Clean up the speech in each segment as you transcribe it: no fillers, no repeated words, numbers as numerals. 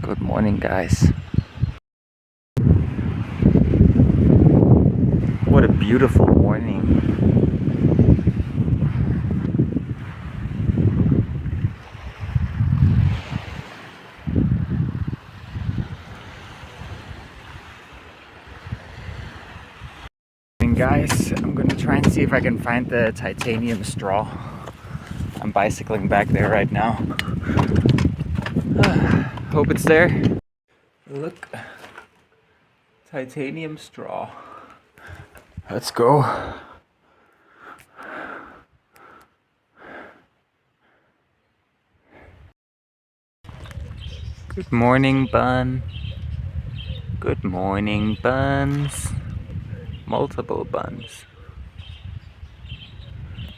Good morning, guys. What a beautiful morning. And guys, I'm gonna try and see if I can find the titanium straw. I'm bicycling back there right now. Hope it's there. Look, titanium straw. Let's go. Good morning, Bun. Good morning, buns. Multiple buns.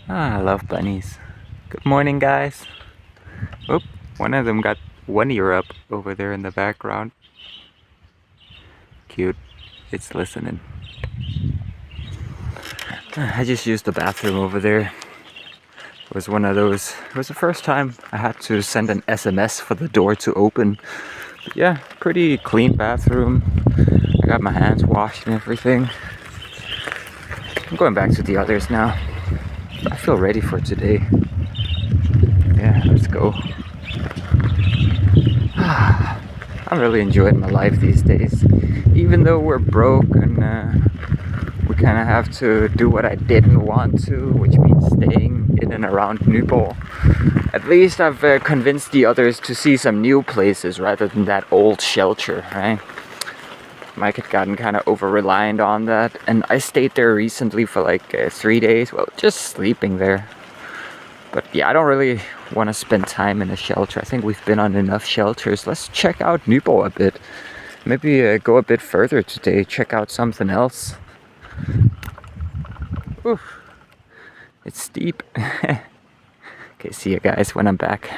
I love bunnies. Good morning, guys. Oop, one of them got one ear up over there in the background. Cute. It's listening. I just used the bathroom over there. It was one of those. It was the first time I had to send an SMS for the door to open. But yeah, pretty clean bathroom. I got my hands washed and everything. I'm going back to the others now. I feel ready for today. Yeah, let's go. I'm really enjoying my life these days. Even though we're broke and we kind of have to do what I didn't want to, which means staying in and around Nyborg. At least I've convinced the others to see some new places rather than that old shelter, right? Mike had gotten kind of over-reliant on that, and I stayed there recently for like 3 days, well, just sleeping there. But yeah, I don't really want to spend time in a shelter. I think we've been on enough shelters. Let's check out Nyborg a bit. Maybe go a bit further today, check out something else. Oof. It's steep. Okay, see you guys when I'm back.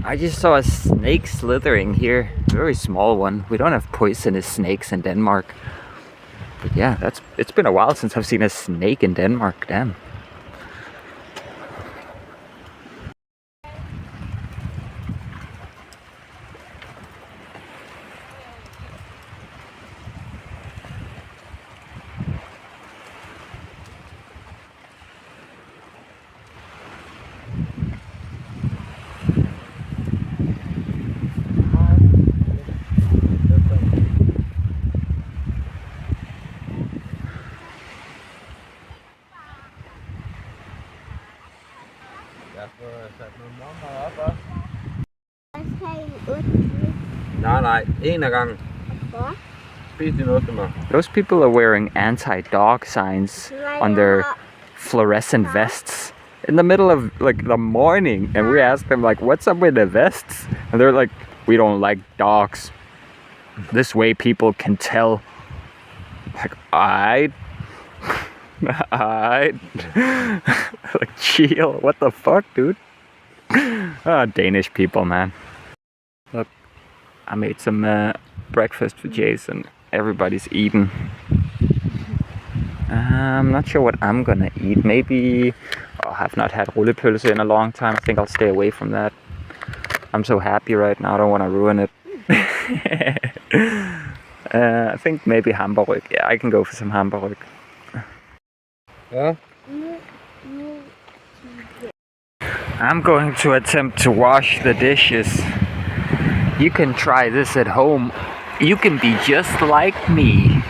I just saw a snake slithering here, a very small one. We don't have poisonous snakes in Denmark. But yeah, it's been a while since I've seen a snake in Denmark, damn. Nej, en ad gangen. Spis din ostemad. Those people are wearing anti-dog signs on their fluorescent vests in the middle of like the morning, and we asked them like, what's up with the vests? And they're like, we don't like dogs. This way people can tell. Like, alright. Alright. Like, chill. What the fuck, dude? Danish people, man. Look, I made some breakfast for Jason. Everybody's eating. I'm not sure what I'm gonna eat. Maybe I have not had rullepølse in a long time. I think I'll stay away from that. I'm so happy right now. I don't want to ruin it. I think maybe hamburg. Yeah, I can go for some hamburg. Ja. I'm going to attempt to wash the dishes. You can try this at home. You can be just like me.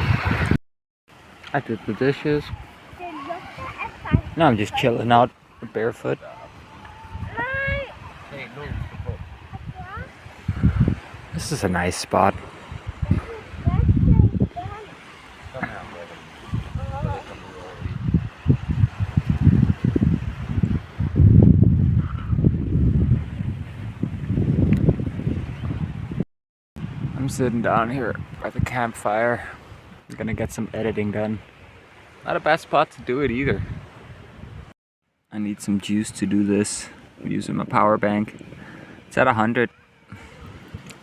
I did the dishes. Now I'm just chilling out barefoot. This is a nice spot. I'm sitting down here by the campfire. I'm gonna get some editing done. Not a bad spot to do it either. I need some juice to do this. I'm using my power bank. It's at 100.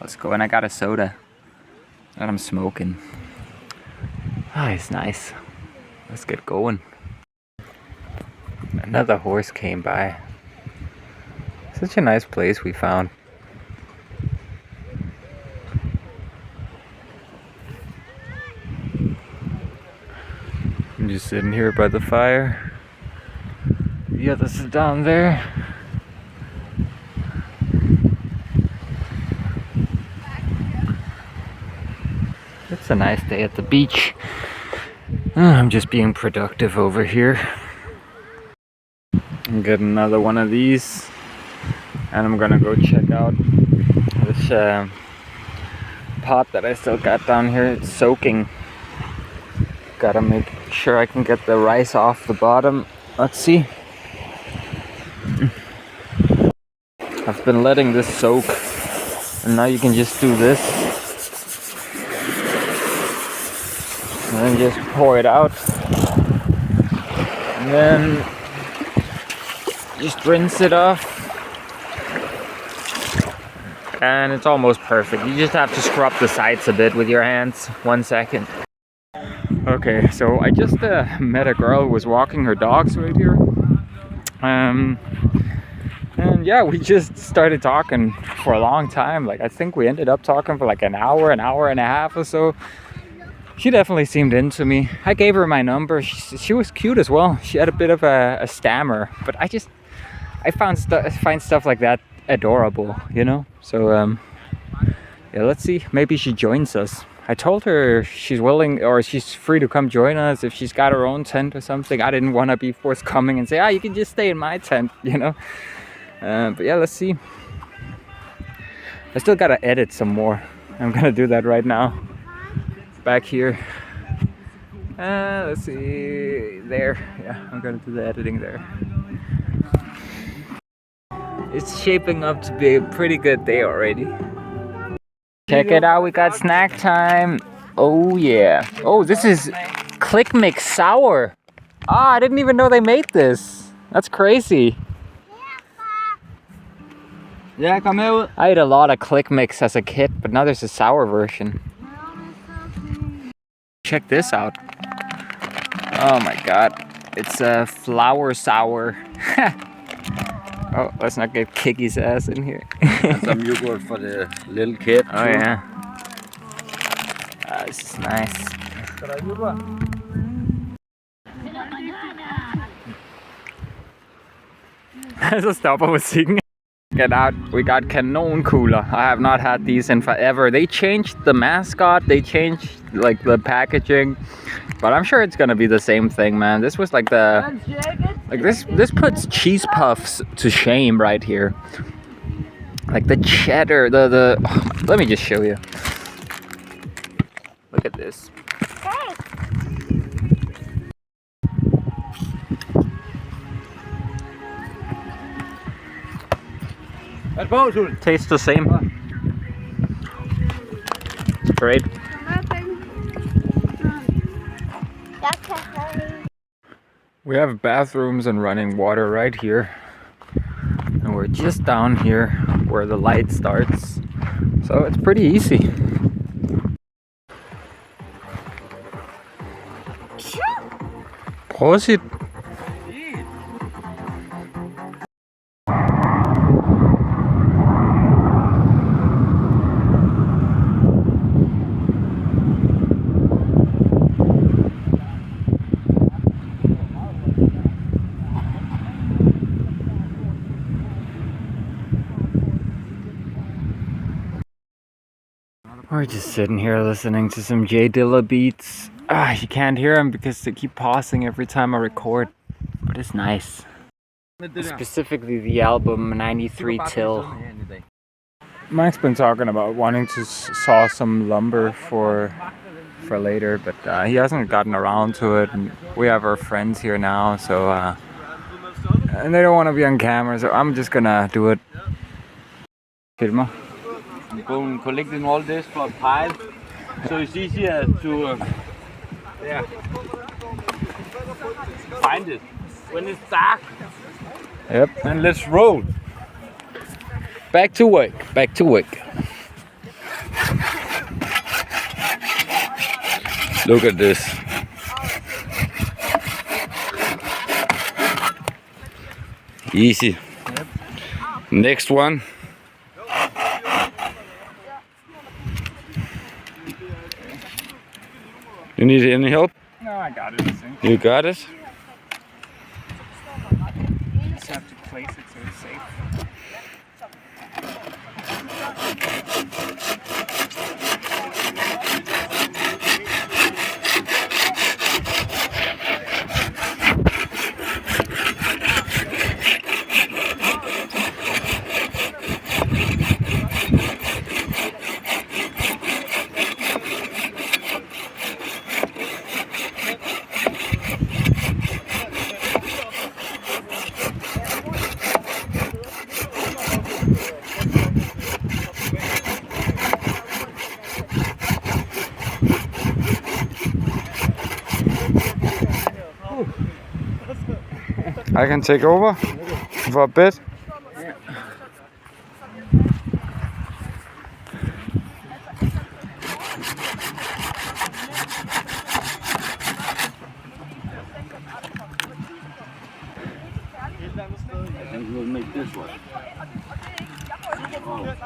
Let's go, and I got a soda that I'm smoking. It's nice. Let's get going. Another horse came by. Such a nice place we found. just sitting here by the fire. The others are down there. It's a nice day at the beach. I'm just being productive over here. I'm getting another one of these, and I'm gonna go check out this pot that I still got down here. It's soaking. Gotta make sure I can get the rice off the bottom. Let's see. I've been letting this soak, and now you can just do this and then just pour it out, and then just rinse it off, and it's almost perfect. You just have to scrub the sides a bit with your hands. 1 second. Okay, so I just met a girl who was walking her dogs right here. And yeah, we just started talking for a long time. Like, I think we ended up talking for like an hour and a half or so. She definitely seemed into me. I gave her my number. She was cute as well. She had a bit of a stammer, but I find stuff like that adorable, you know? So yeah, let's see. Maybe she joins us. I told her she's willing, or she's free to come join us if she's got her own tent or something. I didn't want to be forthcoming and say, you can just stay in my tent, you know? But yeah, let's see. I still gotta edit some more. I'm gonna do that right now. Back here. Let's see. There. Yeah, I'm gonna do the editing there. It's shaping up to be a pretty good day already. Check it out, we got snack time. Oh yeah. Oh, this is Click Mix Sour. I didn't even know they made this. That's crazy. Ja, kom herud. I ate a lot of Click Mix as a kid, but now there's a sour version. Check this out. Oh my god. It's a flower sour. Oh, let's not get Kicky's ass in here. And some yogurt for the little kid. Oh yeah. This is nice. Så stopper musikken. Get out. We got Kanonkugler. I have not had these in forever. They changed the mascot. They changed like the packaging. But I'm sure it's gonna be the same thing, man. This was like this puts cheese puffs to shame right here. Like the cheddar, let me just show you. Look at this. Tastes the same. It's great. We have bathrooms and running water right here, and we're just down here where the light starts, so it's pretty easy. Prosit. We're just sitting here listening to some J Dilla beats. You can't hear them because they keep pausing every time I record, but it's nice. Specifically the album 93 Till. Mike's been talking about wanting to saw some lumber for later, but he hasn't gotten around to it. And we have our friends here now, so and they don't want to be on camera, so I'm just gonna do it. Filmer. Go collecting all this for a pile, so it's easier to find it when it's dark. Yep. And let's roll. Back to work. Back to work. Look at this. Easy. Yep. Next one. You need any help? No, No, I got it, I think. You got it? You just have to place it so it's safe. I can take over for a bit. I think we'll make this one. Oh.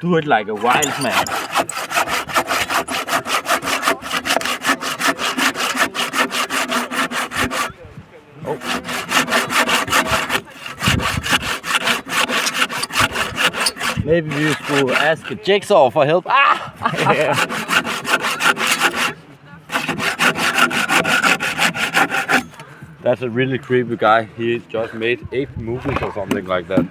Do it like a wild man. Oh. Maybe we should ask a Jigsaw for help. Ah! Yeah. That's a really creepy guy. He just made 8 movies or something like that.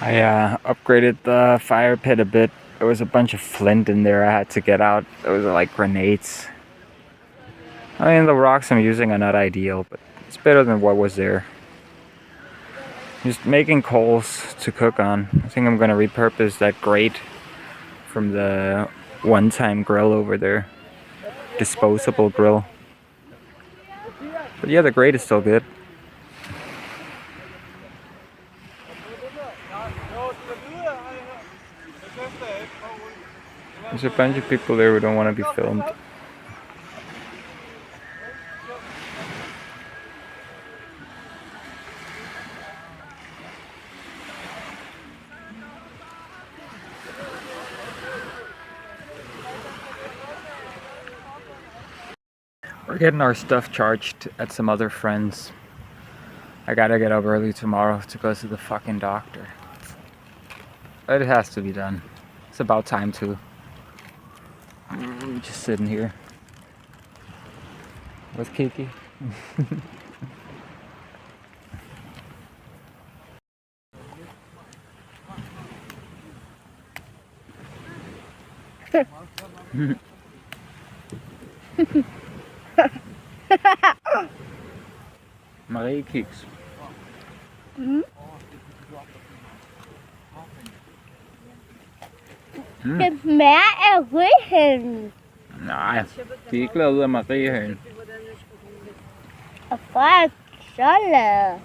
I upgraded the fire pit a bit. There was a bunch of flint in there I had to get out. Those are like grenades. I mean, the rocks I'm using are not ideal, but it's better than what was there. Just making coals to cook on. I think I'm gonna repurpose that grate from the one-time grill over there. Disposable grill. But yeah, the grate is still good. There's a bunch of people there who don't want to be filmed. We're getting our stuff charged at some other friends. I gotta get up early tomorrow to go to the fucking doctor. But it has to be done. It's about time too. Just sitting here with Kiki. Marie kiks. Det smager af rødhøn. Nej, de er ikke lavet af mariehøn. Og folk så lavet.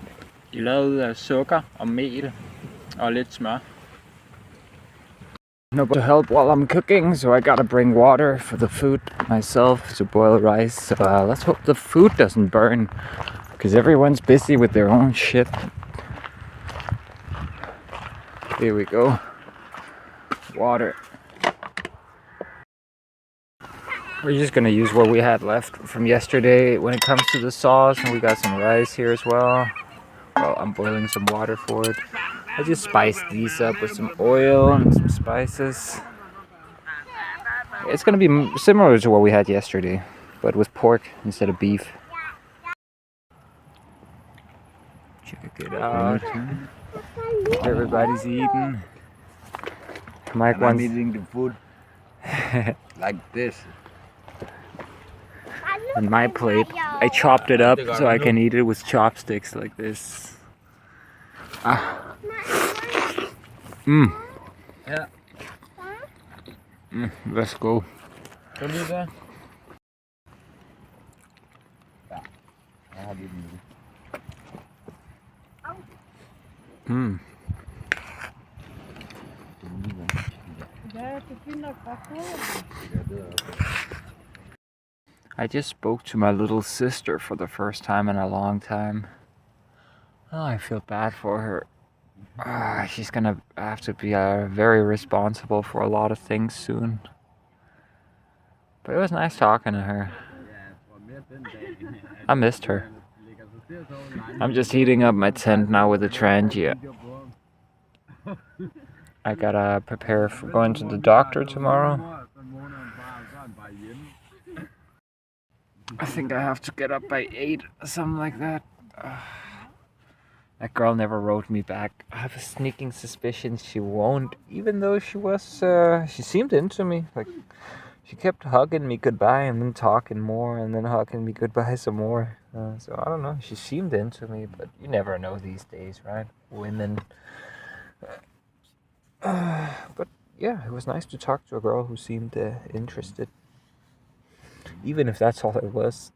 De er lavet af sukker og mel og lidt smør. Nobody to help while I'm cooking, so I gotta bring water for the food myself to boil rice. So let's hope the food doesn't burn, because everyone's busy with their own shit. Here we go. Water. We're just gonna use what we had left from yesterday when it comes to the sauce, and we got some rice here as well. Well, I'm boiling some water for it. I just spiced these up with some oil and some spices. It's gonna be similar to what we had yesterday, but with pork instead of beef. Check it out. Everybody's eating. Mike wants... I'm eating the food like this. On my plate, I chopped it up so I can eat it with chopsticks like this. Ah. Mmm. Yeah. Let's go. Come here. har lige den nu. Hmm. I just spoke to my little sister for the first time in a long time. Oh, I feel bad for her. She's gonna have to be very responsible for a lot of things soon. But it was nice talking to her. I missed her. I'm just heating up my tent now with a Trangia. I gotta prepare for going to the doctor tomorrow. I think I have to get up by 8 or something like that. That girl never wrote me back. I have a sneaking suspicion she won't, even though she seemed into me. Like, she kept hugging me goodbye and then talking more and then hugging me goodbye some more. So I don't know, she seemed into me, but you never know these days, right? Women. But yeah, it was nice to talk to a girl who seemed interested. Even if that's all it was.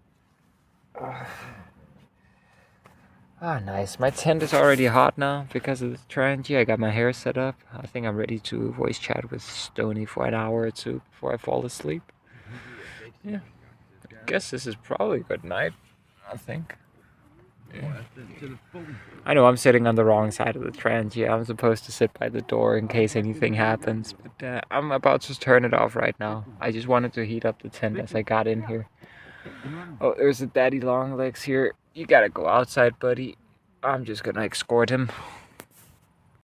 Nice. My tent is already hot now because of the Trangia. I got my hair set up. I think I'm ready to voice chat with Stony for an hour or two before I fall asleep. Yeah. I guess this is probably a good night, I think. Yeah. I know I'm sitting on the wrong side of the Trangia. I'm supposed to sit by the door in case anything happens, but I'm about to turn it off right now. I just wanted to heat up the tent as I got in here. Oh, there's a daddy long legs here. You gotta go outside, buddy. I'm just gonna escort him.